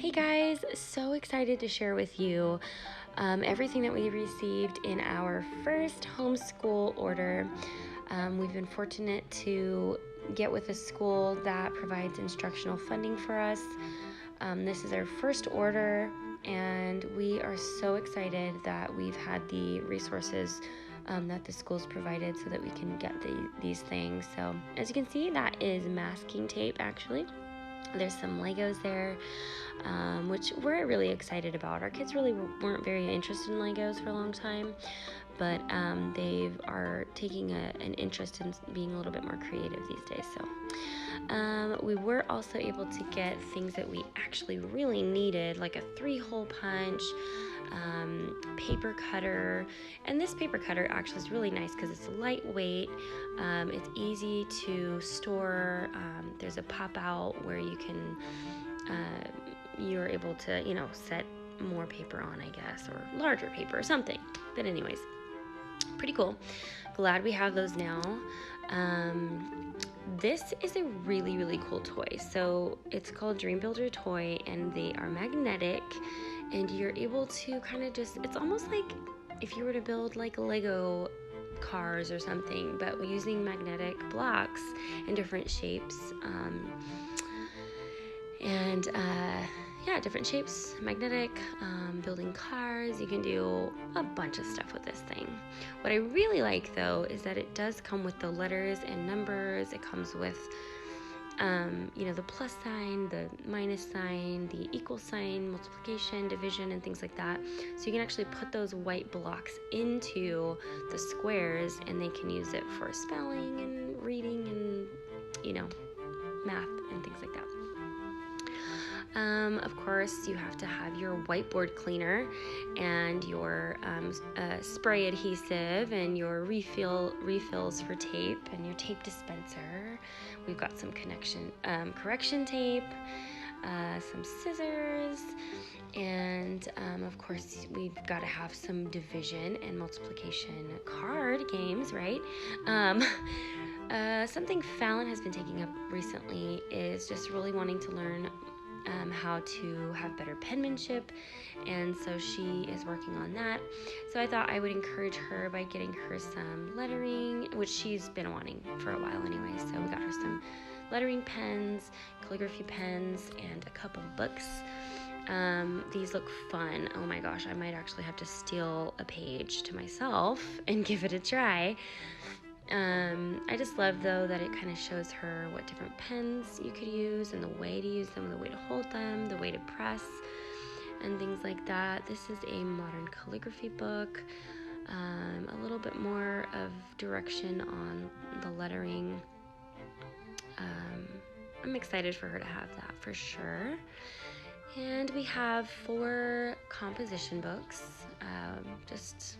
Hey guys, so excited to share with you everything that we received in our first homeschool order. We've been fortunate to get with a school that provides instructional funding for us. This is our first order, and we are so excited that we've had the resources that the school's provided so that we can get these things. So as you can see, that is masking tape actually. There's some Legos there, which we're really excited about. Our kids really weren't very interested in Legos for a long time, but they are taking an interest in being a little bit more creative these days. So we were also able to get things that we actually really needed, like a 3-hole punch, paper cutter. And this paper cutter actually is really nice because it's lightweight, it's easy to store. There's a pop out where you can you're able to set more paper on, I guess, or larger paper or something. But anyways, pretty cool. Glad we have those now. This is a really cool toy. So it's called Dream Builder Toy, and they are magnetic, and you're able to kind of it's almost like if you were to build like Lego cars or something, but using magnetic blocks in different shapes. Different shapes, magnetic, building cars. You can do a bunch of stuff with this thing. What I really like though is that it does come with the letters and numbers. It comes with the plus sign, the minus sign, the equal sign, multiplication, division, and things like that. So you can actually put those white blocks into the squares, and they can use it for spelling and reading and math and things like that. Of course, you have to have your whiteboard cleaner and your spray adhesive and your refills for tape and your tape dispenser. We've got some correction tape, some scissors, and of course we've got to have some division and multiplication card games, right? Something Fallon has been taking up recently is just really wanting to learn how to have better penmanship, and so she is working on that. So I thought I would encourage her by getting her some lettering, which she's been wanting for a while anyway. So we got her some lettering pens, calligraphy pens, and a couple books. These look fun. Oh my gosh, I might actually have to steal a page to myself and give it a try. I just love though that it kind of shows her what different pens you could use and the way to use them, the way to hold them, the way to press, and things like that. This is a modern calligraphy book, a little bit more of direction on the lettering. I'm excited for her to have that for sure. And we have 4 composition books, just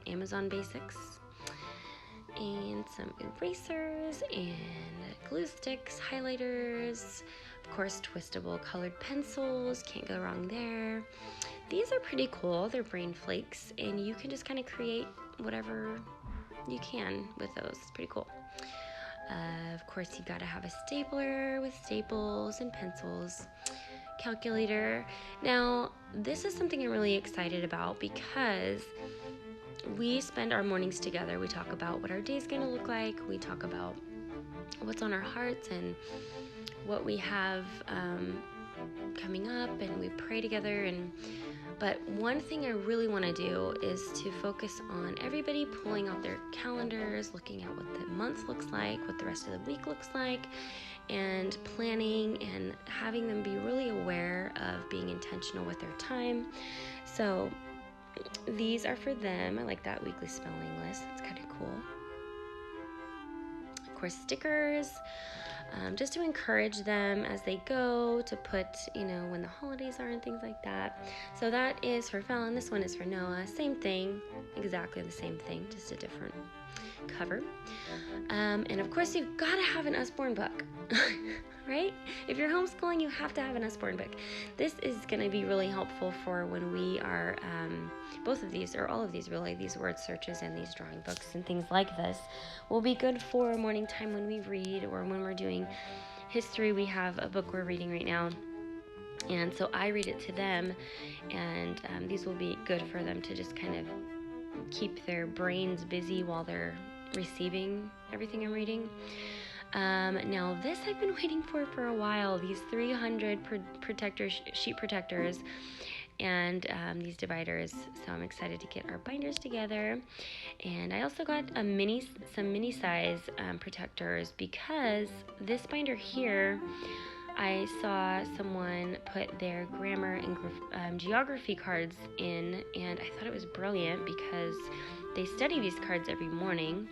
Amazon basics, and some erasers and glue sticks, highlighters, of course twistable colored pencils, can't go wrong there. These are pretty cool. They're brain flakes, and you can just kind of create whatever you can with those. It's pretty cool. Of course, you've got to have a stapler with staples and pencils, calculator. Now, this is something I'm really excited about because we spend our mornings together. We talk about what our day's going to look like. We talk about what's on our hearts and what we have coming up, and we pray together. But one thing I really want to do is to focus on everybody pulling out their calendars, looking at what the month looks like, what the rest of the week looks like, and planning and having them be really aware of being intentional with their time. So these are for them. I like that weekly spelling list. It's kind of cool. Of course, stickers, just to encourage them as they go to put, when the holidays are and things like that. So that is for Fallon. This one is for Noah. Same thing, exactly the same thing, just a different cover. And of course, you've got to have an Usborne book, right? If you're homeschooling, you have to have an Usborne book. This is going to be really helpful for when we are, both of these, or all of these really, these word searches and these drawing books and things like this will be good for morning time when we read, or when we're doing history. We have a book we're reading right now And so I read it to them, and these will be good for them to just kind of keep their brains busy while they're receiving everything I'm reading. Now this I've been waiting for a while, these 300 sheet protectors and these dividers. So I'm excited to get our binders together. And I also got some mini size protectors, because this binder here, I saw someone put their grammar and geography cards in, and I thought it was brilliant because they study these cards every morning.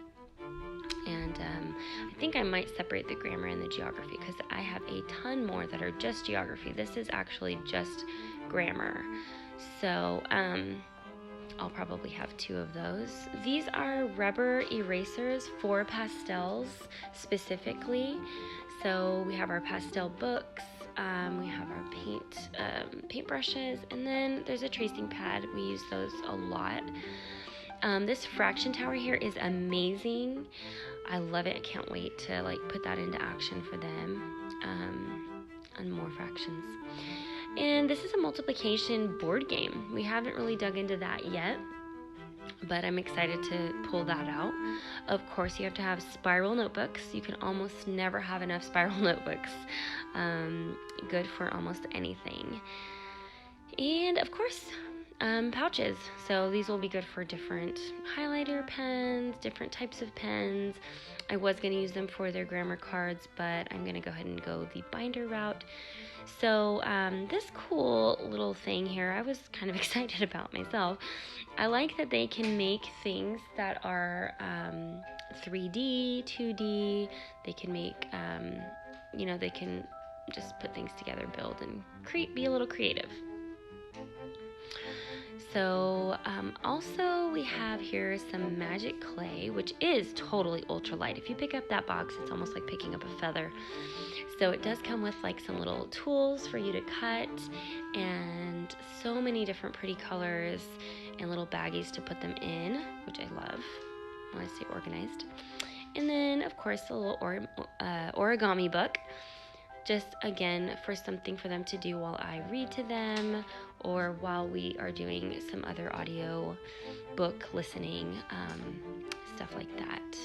And I think I might separate the grammar and the geography, because I have a ton more that are just geography. This is actually just grammar. So I'll probably have 2 of those. These are rubber erasers for pastels specifically. So we have our pastel books, we have our paint brushes, and then there's a tracing pad. We use those a lot. This fraction tower here is amazing. I love it. I can't wait to put that into action for them, on more fractions. And this is a multiplication board game. We haven't really dug into that yet, but I'm excited to pull that out. Of course, you have to have spiral notebooks. You can almost never have enough spiral notebooks. Good for almost anything. And of course, pouches. So these will be good for different highlighter pens, different types of pens. I was going to use them for their grammar cards, but I'm going to go ahead and go the binder route. So this cool little thing here, I was kind of excited about myself. I like that they can make things that are 3D, 2D. They can make, they can just put things together, build, and be a little creative. So also we have here some magic clay, which is totally ultralight. If you pick up that box, it's almost like picking up a feather. So it does come with some little tools for you to cut, and so many different pretty colors and little baggies to put them in, which I love when I say organized. And then of course a little origami book, just again for something for them to do while I read to them, or while we are doing some other audio book listening, stuff like that.